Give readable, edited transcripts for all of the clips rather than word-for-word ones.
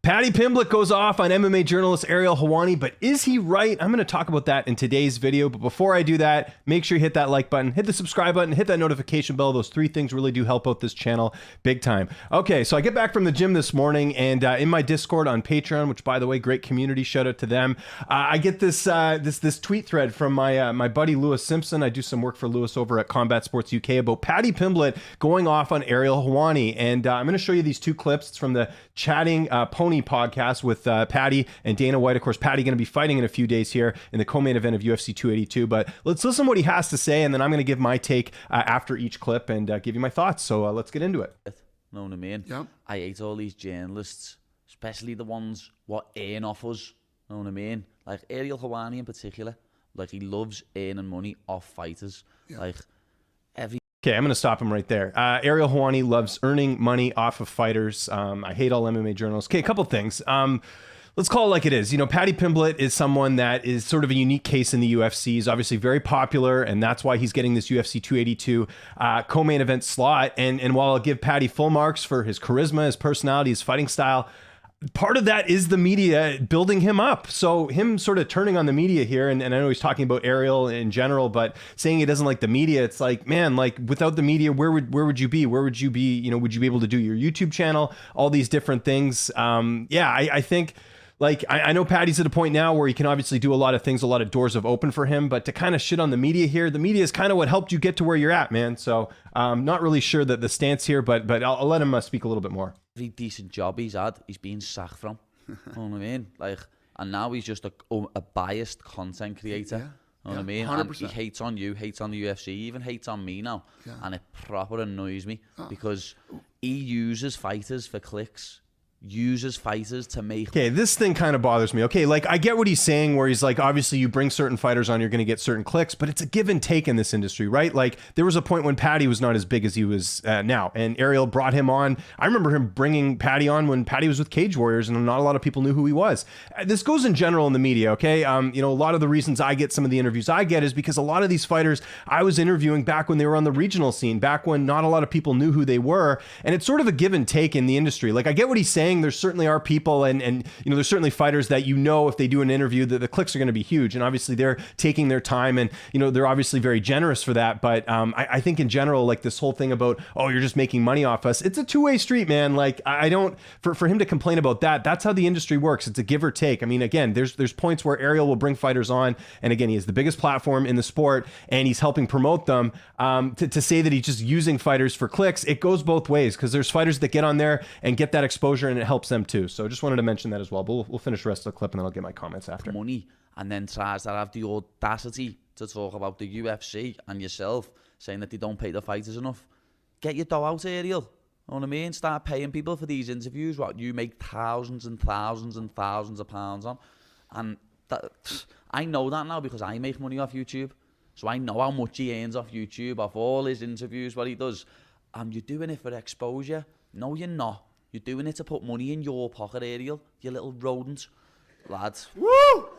Paddy Pimblett goes off on MMA journalist Ariel Helwani, but is he right? I'm going to talk about that in today's video. But before I do that, make sure you hit that like button, hit the subscribe button, hit that notification bell. Those three things really do help out this channel big time. Okay, so I get back from the gym this morning, and in my Discord on Patreon, which by the way, great community, shout out to them. I get this this tweet thread from my buddy Lewis Simpson. I do some work for Lewis over at Combat Sports UK about Paddy Pimblett going off on Ariel Helwani, and I'm going to show you these two clips. It's from the Chatting Pony podcast with Paddy and Dana White. Of course, Paddy going to be fighting in a few daes here in the co-main event of UFC 282. But let's listen to what he has to say, and then I'm going to give my take after each clip and give you my thoughts. So let's get into it. Know what I mean? Yep. I hate all these journalists, especially the ones what earn off us. Know what I mean? Like Ariel Helwani in particular. Like he loves earning money off fighters. Yep. Like every. Okay, I'm going to stop him right there. Ariel Helwani loves earning money off of fighters. I hate all MMA journalists. Okay, a couple things. Let's call it like it is. You know, Paddy Pimblett is someone that is sort of a unique case in the UFC. He's obviously very popular, and that's why he's getting this UFC 282 co-main event slot. And while I'll give Paddy full marks for his charisma, his personality, his fighting style, part of that is the media building him up. So him sort of turning on the media here, and I know he's talking about Ariel in general, but saying he doesn't like the media, it's like, man, like without the media, where would you be? Where would you be? You know, would you be able to do your YouTube channel? All these different things. Yeah, I think. Like, I know Paddy's at a point now where he can obviously do a lot of things, a lot of doors have opened for him, but to kind of shit on the media here, the media is kind of what helped you get to where you're at, man. So not really sure that the stance here, but I'll let him speak a little bit more. Every decent job he's had, he's been sacked from. You know what I mean? Like, and now he's just a biased content creator. Yeah. You know what I mean? 100%. And he hates on you, hates on the UFC, even hates on me now. Yeah. And it proper annoys me because he uses fighters for clicks. Uses fighters to make. Okay, this thing kind of bothers me. Okay, like I get what he's saying where he's like, obviously you bring certain fighters on, you're going to get certain clicks, but it's a give and take in this industry, right? Like there was a point when Paddy was not as big as he was now, and Ariel brought him on. I remember him bringing Paddy on when Paddy was with Cage Warriors, and not a lot of people knew who he was. This goes in general in the media, okay? You know, a lot of the reasons I get some of the interviews I get is because a lot of these fighters I was interviewing back when they were on the regional scene, back when not a lot of people knew who they were, and it's sort of a give and take in the industry. Like I get what he's saying. There certainly are people and you know, there's certainly fighters that, you know, if they do an interview that the clicks are going to be huge, and obviously they're taking their time, and you know, they're obviously very generous for that. But I think in general, like this whole thing about, oh, you're just making money off us, it's a two-way street, man. Like I don't, for him to complain about that, that's how the industry works. It's a give or take. I mean, again, there's points where Ariel will bring fighters on, and again, he has the biggest platform in the sport and he's helping promote them. To say that he's just using fighters for clicks, it goes both ways, because there's fighters that get on there and get that exposure and it helps them too. So just wanted to mention that as well, but we'll finish the rest of the clip and then I'll get my comments after. Money, and then tries to have the audacity to talk about the UFC and yourself, saying that they don't pay the fighters enough. Get your dough out, Ariel. Know what I mean? Start paying people for these interviews, what you make thousands and thousands and thousands of pounds on. And that, I know that now because I make money off YouTube. So I know how much he earns off YouTube, off all his interviews, what he does. And you're doing it for exposure. No, you're not. You're doing it to put money in your pocket, Ariel, you little rodent. Lads. Woo!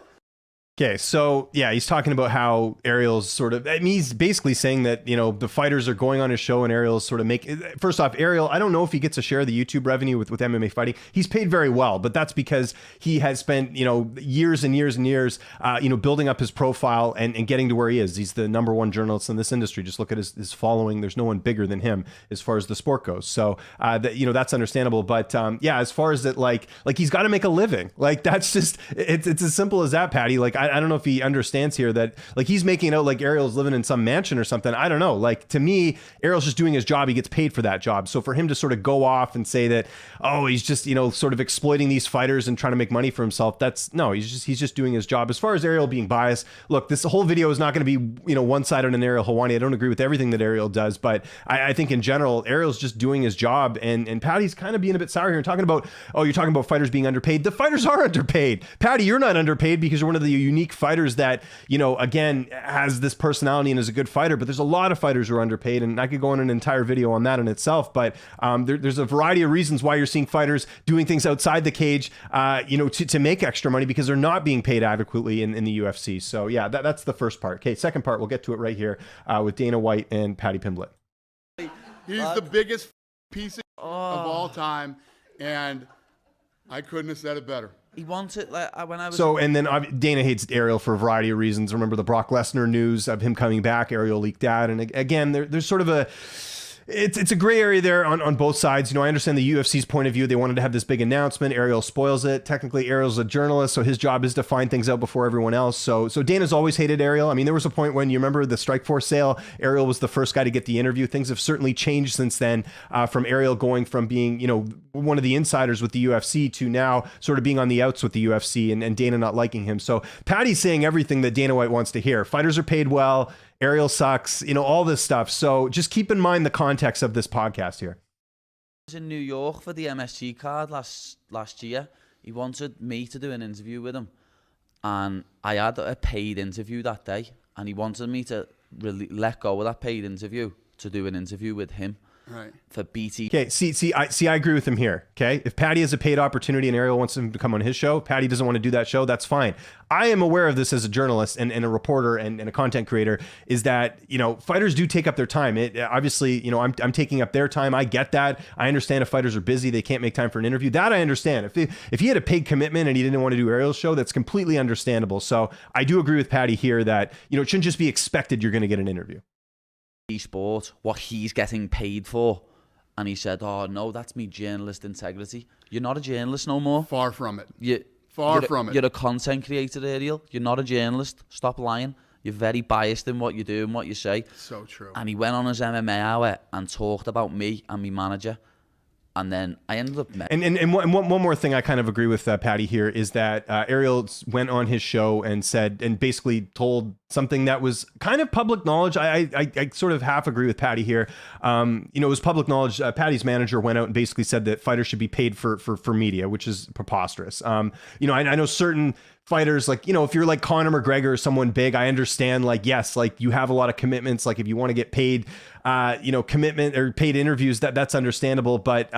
Okay, so yeah, he's talking about how Ariel's sort of, I mean, he's basically saying that, you know, the fighters are going on his show and Ariel's sort of first off, Ariel, I don't know if he gets a share of the YouTube revenue with MMA fighting. He's paid very well, but that's because he has spent, you know, years and years and years, you know, building up his profile and getting to where he is. He's the #1 journalist in this industry. Just look at his following. There's no one bigger than him as far as the sport goes. So, that, you know, that's understandable. But yeah, as far as that, like he's got to make a living. Like that's just, it's as simple as that, Paddy. Like, I don't know if he understands here that like he's making it out like Ariel's living in some mansion or something. I don't know. Like to me, Ariel's just doing his job. He gets paid for that job. So for him to sort of go off and say that, oh, he's just, you know, sort of exploiting these fighters and trying to make money for himself, that's no, he's just doing his job. As far as Ariel being biased, look, this whole video is not going to be, you know, one-sided on Ariel Helwani. I don't agree with everything that Ariel does, but I think in general, Ariel's just doing his job, and Paddy's kind of being a bit sour here and talking about, oh, you're talking about fighters being underpaid. The fighters are underpaid. Paddy, you're not underpaid because you're one of the unique fighters that, you know, again, has this personality and is a good fighter, but there's a lot of fighters who are underpaid, and I could go on an entire video on that in itself. But there's a variety of reasons why you're seeing fighters doing things outside the cage, you know, to make extra money, because they're not being paid adequately in the UFC. So yeah, that's the first part. Okay, second part, we'll get to it right here with Dana White and Paddy Pimblett. He's the biggest piece of all time, and I couldn't have said it better. He wanted, like, when I was... So, and then Dana hates Ariel for a variety of reasons. Remember the Brock Lesnar news of him coming back, Ariel leaked out. And again, there's sort of a... It's a gray area there on both sides. You know, I understand the UFC's point of view. They wanted to have this big announcement. Ariel spoils it. Technically, Ariel's a journalist, so his job is to find things out before everyone else. So Dana's always hated Ariel. I mean, there was a point when, you remember the Strikeforce sale, Ariel was the first guy to get the interview. Things have certainly changed since then, from Ariel going from being, you know, one of the insiders with the UFC to now sort of being on the outs with the UFC and Dana not liking him. So Paddy's saying everything that Dana White wants to hear. Fighters are paid well. Ariel sucks, you know, all this stuff. So just keep in mind the context of this podcast here. I was in New York for the MSG card last year. He wanted me to do an interview with him. And I had a paid interview that day. And he wanted me to really let go of that paid interview to do an interview with him. Right. For BT. Okay, I agree with him here. Okay, if Paddy has a paid opportunity and Ariel wants him to come on his show, Paddy doesn't want to do that show, that's fine. I am aware of this as a journalist and a reporter and a content creator, is that, you know, fighters do take up their time. It obviously, you know, I'm taking up their time. I get that. I understand if fighters are busy, they can't make time for an interview. That I understand. If he had a paid commitment and he didn't want to do Ariel's show, that's completely understandable. So I do agree with Paddy here that, you know, it shouldn't just be expected you're going to get an interview. Sport, what he's getting paid for, and he said, "Oh no, that's me journalist integrity. You're not a journalist no more. Far from it. You're a content creator, Ariel. You're not a journalist. Stop lying. You're very biased in what you do and what you say." So true. And he went on his MMA hour and talked about me and my manager. And then I ended up... And one more thing I kind of agree with Paddy here is that Ariel went on his show and said, and basically told something that was kind of public knowledge. I sort of half agree with Paddy here. You know, it was public knowledge. Paddy's manager went out and basically said that fighters should be paid for media, which is preposterous. You know, I know certain fighters, like, you know, if you're like Conor McGregor or someone big, I understand, like, yes, like you have a lot of commitments. Like if you want to get paid, you know, commitment or paid interviews, that's understandable. But,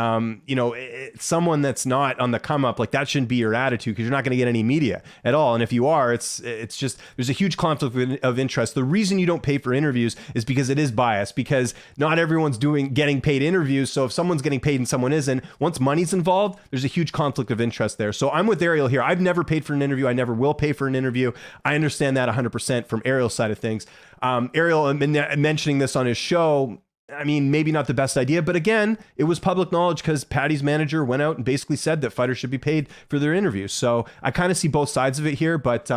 you know, someone that's not on the come up, like that shouldn't be your attitude, because you're not going to get any media at all. And if you are, it's just, there's a huge conflict of interest. The reason you don't pay for interviews is because it is biased, because not everyone's getting paid interviews. So if someone's getting paid and someone isn't, once money's involved, there's a huge conflict of interest there. So I'm with Ariel here. I've never paid for an interview. I never will pay for an interview. I understand that 100% from Ariel's side of things. Ariel mentioning this on his show, I mean, maybe not the best idea, but again, it was public knowledge because Paddy's manager went out and basically said that fighters should be paid for their interviews. So I kind of see both sides of it here, but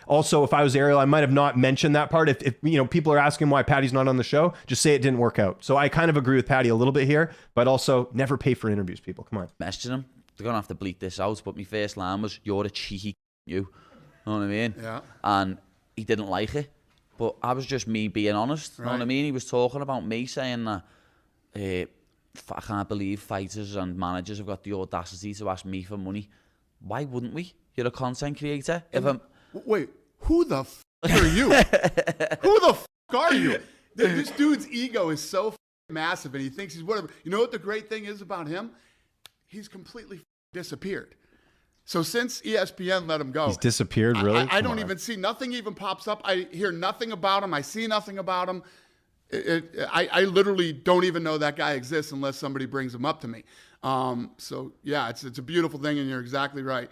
also if I was Ariel, I might have not mentioned that part. If you know, people are asking why Paddy's not on the show, just say it didn't work out. So I kind of agree with Paddy a little bit here, but also never pay for interviews, people. Come on. Messaging him. They're going to have to bleep this out, but my first line was, "You're a cheeky you." Know what I mean? Yeah. And he didn't like it. But I was just me being honest. Right. Know what I mean? He was talking about me saying that I can't believe fighters and managers have got the audacity to ask me for money. Why wouldn't we? You're a content creator. Wait, who the f*** are you? Who the f*** are you? This dude's ego is so massive, and he thinks he's whatever. You know what the great thing is about him? He's completely disappeared. So since ESPN let him go, he's disappeared. Really? I don't even see, nothing even pops up. I hear nothing about him. I see nothing about him. I literally don't even know that guy exists unless somebody brings him up to me. So yeah, it's a beautiful thing, and you're exactly right.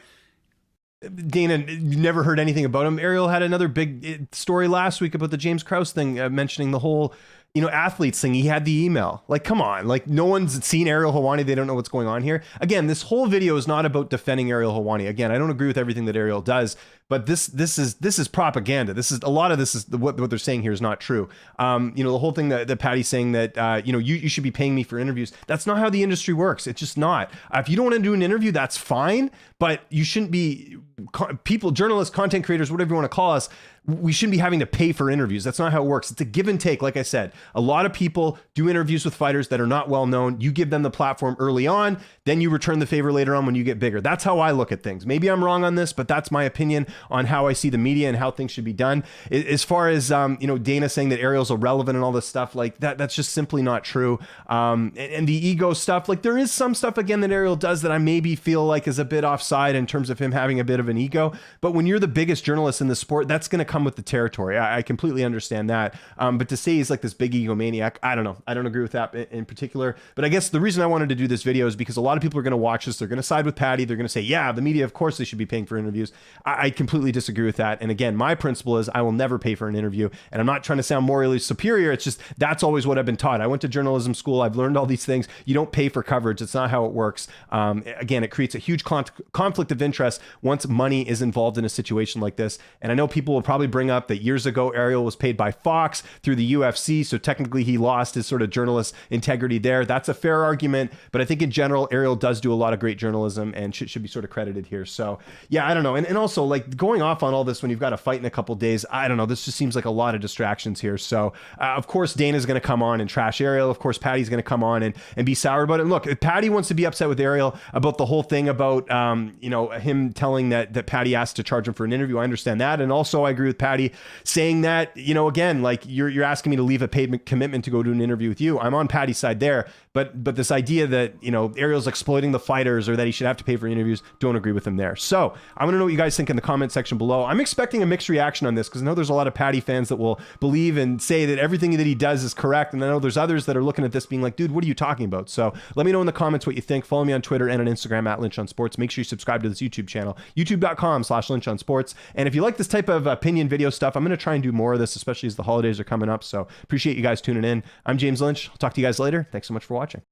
Dana, you never heard anything about him. Ariel had another big story last week about the James Krause thing, mentioning the whole, you know, athletes thing. He had the email. Like, come on. Like, no one's seen Ariel Helwani. They don't know what's going on here. Again, this whole video is not about defending Ariel Helwani. Again, I don't agree with everything that Ariel does, but this is propaganda. This is a lot of this is what they're saying here is not true. You know, the whole thing that Paddy's saying that you know, you should be paying me for interviews. That's not how the industry works. It's just not. If you don't want to do an interview, that's fine, but you shouldn't be people, journalists, content creators, whatever you want to call us. We shouldn't be having to pay for interviews. That's not how it works. It's a give and take. Like I said, a lot of people do interviews with fighters that are not well known. You give them the platform early on, then you return the favor later on when you get bigger. That's how I look at things. Maybe I'm wrong on this, but that's my opinion on how I see the media and how things should be done. As far as you know, Dana saying that Ariel's irrelevant and all this stuff, like that's just simply not true. And the ego stuff, like there is some stuff again that Ariel does that I maybe feel like is a bit offside in terms of him having a bit of an ego. But when you're the biggest journalist in the sport, that's going to come with the territory. I completely understand that. But to say he's like this big egomaniac, I don't know. I don't agree with that in particular. But I guess the reason I wanted to do this video is because a lot of people are going to watch this. They're going to side with Paddy. They're going to say, yeah, the media, of course they should be paying for interviews. I completely disagree with that. And again, my principle is I will never pay for an interview. And I'm not trying to sound morally superior. It's just that's always what I've been taught. I went to journalism school. I've learned all these things. You don't pay for coverage. It's not how it works. Again, it creates a huge conflict of interest once money is involved in a situation like this. And I know people will probably bring up that years ago, Ariel was paid by Fox through the UFC. So technically he lost his sort of journalist integrity there. That's a fair argument. But I think in general, Ariel does do a lot of great journalism and should be sort of credited here. So yeah, I don't know. And also like going off on all this when you've got a fight in a couple days, I don't know. This just seems like a lot of distractions here. So of course, Dana's going to come on and trash Ariel. Of course, Paddy's going to come on and be sour about it. And look, if Paddy wants to be upset with Ariel about the whole thing about, him telling that Paddy asked to charge him for an interview, I understand that. And also I agree with Paddy saying that, again, like you're asking me to leave a paid commitment to go to an interview with you. I'm on Paddy's side there. But this idea that, Ariel's exploiting the fighters or that he should have to pay for interviews, don't agree with him there. So I want to know what you guys think in the comment section below. I'm expecting a mixed reaction on this because I know there's a lot of Paddy fans that will believe and say that everything that he does is correct. And I know there's others that are looking at this being like, dude, what are you talking about? So let me know in the comments what you think. Follow me on Twitter and on Instagram at Lynch on Sports. Make sure you subscribe to this YouTube channel, youtube.com/Lynch on Sports. And if you like this type of opinion video stuff, I'm going to try and do more of this, especially as the holidays are coming up. So appreciate you guys tuning in. I'm James Lynch. I'll talk to you guys later. Thanks so much for watching.